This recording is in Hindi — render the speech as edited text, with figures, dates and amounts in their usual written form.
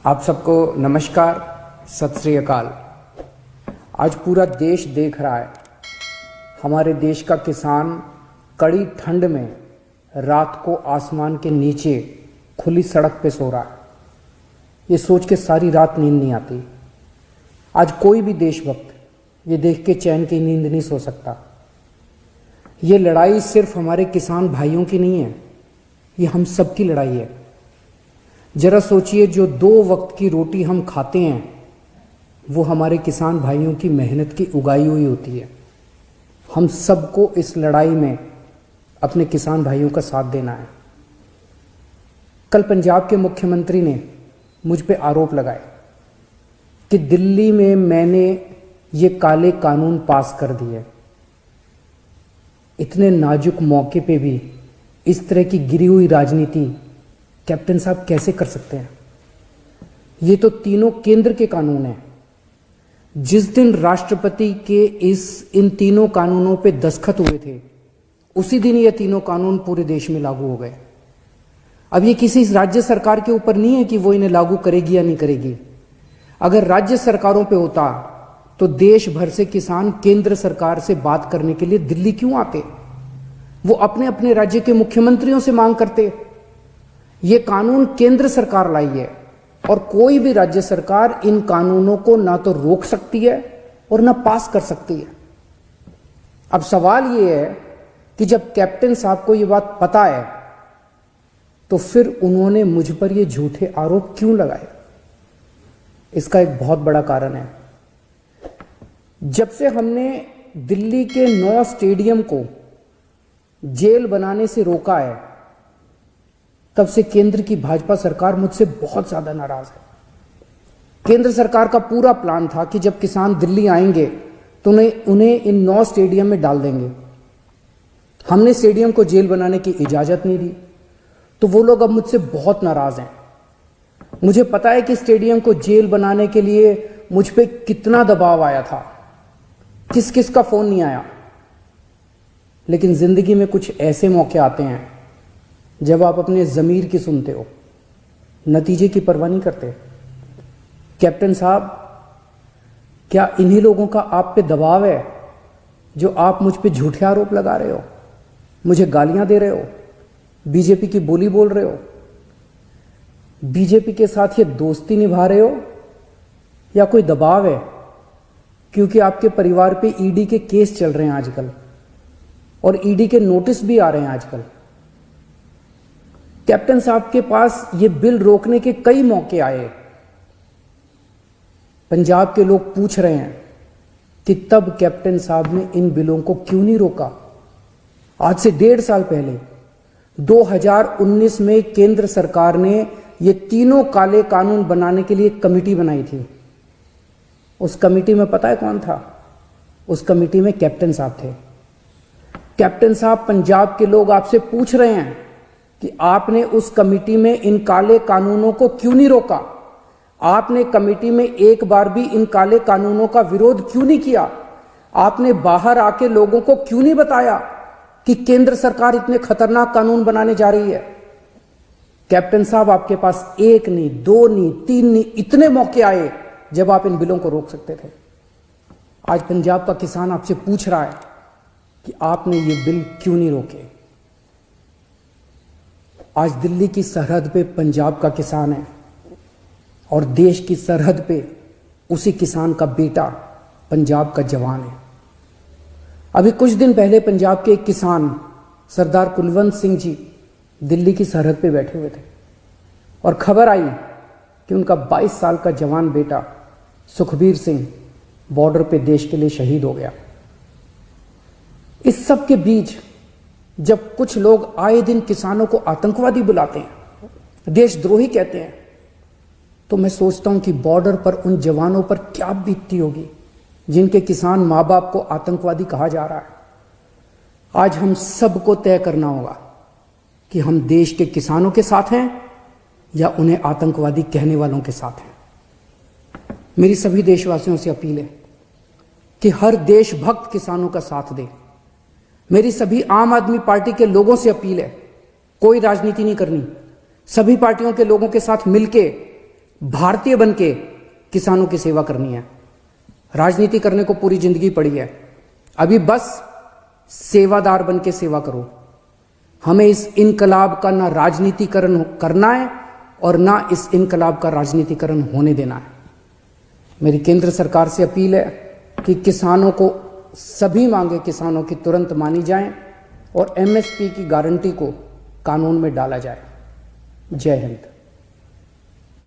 आप सबको नमस्कार, सत श्री अकाल। आज पूरा देश देख रहा है, हमारे देश का किसान कड़ी ठंड में रात को आसमान के नीचे खुली सड़क पे सो रहा है। ये सोच के सारी रात नींद नहीं आती। आज कोई भी देशभक्त ये देख के चैन की नींद नहीं सो सकता। ये लड़ाई सिर्फ हमारे किसान भाइयों की नहीं है, ये हम सब की लड़ाई है। जरा सोचिए, जो 2 वक्त की रोटी हम खाते हैं वो हमारे किसान भाइयों की मेहनत की उगाई हुई होती है। हम सबको इस लड़ाई में अपने किसान भाइयों का साथ देना है। कल पंजाब के मुख्यमंत्री ने मुझ पे आरोप लगाए कि दिल्ली में मैंने ये काले कानून पास कर दिए। इतने नाजुक मौके पे भी इस तरह की गिरी हुई राजनीति कैप्टन साहब कैसे कर सकते हैं? ये तो तीनों केंद्र के कानून हैं। जिस दिन राष्ट्रपति के इन तीनों कानूनों पे दस्तखत हुए थे, उसी दिन ये तीनों कानून पूरे देश में लागू हो गए। अब ये किसी राज्य सरकार के ऊपर नहीं है कि वो इन्हें लागू करेगी या नहीं करेगी। अगर राज्य सरकारों पे होता तो देश भर से किसान केंद्र सरकार से बात करने के लिए दिल्ली क्यों आते? वो अपने अपने राज्य के मुख्यमंत्रियों से मांग करते। ये कानून केंद्र सरकार लाई है और कोई भी राज्य सरकार इन कानूनों को ना तो रोक सकती है और ना पास कर सकती है। अब सवाल ये है कि जब कैप्टन साहब को ये बात पता है तो फिर उन्होंने मुझ पर ये झूठे आरोप क्यों लगाए? इसका एक बहुत बड़ा कारण है। जब से हमने दिल्ली के 9 स्टेडियम को जेल बनाने से रोका है, तब से केंद्र की भाजपा सरकार मुझसे बहुत ज्यादा नाराज है। केंद्र सरकार का पूरा प्लान था कि जब किसान दिल्ली आएंगे तो उन्हें इन 9 स्टेडियम में डाल देंगे। हमने स्टेडियम को जेल बनाने की इजाजत नहीं दी, तो वो लोग अब मुझसे बहुत नाराज हैं। मुझे पता है कि स्टेडियम को जेल बनाने के लिए मुझ पे कितना दबाव आया था, किस किस का फोन नहीं आया। लेकिन जिंदगी में कुछ ऐसे मौके आते हैं जब आप अपने जमीर की सुनते हो, नतीजे की परवाह नहीं करते। कैप्टन साहब, क्या इन्हीं लोगों का आप पे दबाव है जो आप मुझ पे झूठे आरोप लगा रहे हो, मुझे गालियां दे रहे हो, बीजेपी की बोली बोल रहे हो, बीजेपी के साथ ये दोस्ती निभा रहे हो, या कोई दबाव है क्योंकि आपके परिवार पे ईडी के केस चल रहे हैं आजकल और ईडी के नोटिस भी आ रहे हैं आजकल? कैप्टन साहब के पास ये बिल रोकने के कई मौके आए। पंजाब के लोग पूछ रहे हैं कि तब कैप्टन साहब ने इन बिलों को क्यों नहीं रोका? आज से 1.5 साल पहले 2019 में केंद्र सरकार ने ये तीनों काले कानून बनाने के लिए एक कमेटी बनाई थी। उस कमेटी में पता है कौन था? उस कमेटी में कैप्टन साहब थे। कैप्टन साहब, पंजाब के लोग आपसे पूछ रहे हैं कि आपने उस कमेटी में इन काले कानूनों को क्यों नहीं रोका? आपने कमेटी में एक बार भी इन काले कानूनों का विरोध क्यों नहीं किया? आपने बाहर आके लोगों को क्यों नहीं बताया कि केंद्र सरकार इतने खतरनाक कानून बनाने जा रही है? कैप्टन साहब, आपके पास 1 नहीं, 2 नहीं, 3 नहीं, इतने मौके आए जब आप इन बिलों को रोक सकते थे। आज पंजाब का किसान आपसे पूछ रहा है कि आपने ये बिल क्यों नहीं रोके? आज दिल्ली की सरहद पे पंजाब का किसान है और देश की सरहद पे उसी किसान का बेटा पंजाब का जवान है। अभी कुछ दिन पहले पंजाब के एक किसान सरदार कुलवंत सिंह जी दिल्ली की सरहद पे बैठे हुए थे और खबर आई कि उनका 22 साल का जवान बेटा सुखबीर सिंह बॉर्डर पे देश के लिए शहीद हो गया। इस सब के बीच जब कुछ लोग आए दिन किसानों को आतंकवादी बुलाते हैं, देशद्रोही कहते हैं, तो मैं सोचता हूं कि बॉर्डर पर उन जवानों पर क्या बीतती होगी जिनके किसान माँ बाप को आतंकवादी कहा जा रहा है। आज हम सबको तय करना होगा कि हम देश के किसानों के साथ हैं या उन्हें आतंकवादी कहने वालों के साथ हैं। मेरी सभी देशवासियों से अपील है कि हर देशभक्त किसानों का साथ दे। मेरी सभी आम आदमी पार्टी के लोगों से अपील है, कोई राजनीति नहीं करनी, सभी पार्टियों के लोगों के साथ मिलके भारतीय बन के किसानों की सेवा करनी है। राजनीति करने को पूरी जिंदगी पड़ी है, अभी बस सेवादार बन के सेवा करो। हमें इस इनकलाब का ना राजनीतिकरण करना है और ना इस इनकलाब का राजनीतिकरण होने देना है। मेरी केंद्र सरकार से अपील है कि किसानों को सभी मांगे किसानों की तुरंत मानी जाएं और एमएसपी की गारंटी को कानून में डाला जाए। जय हिंद।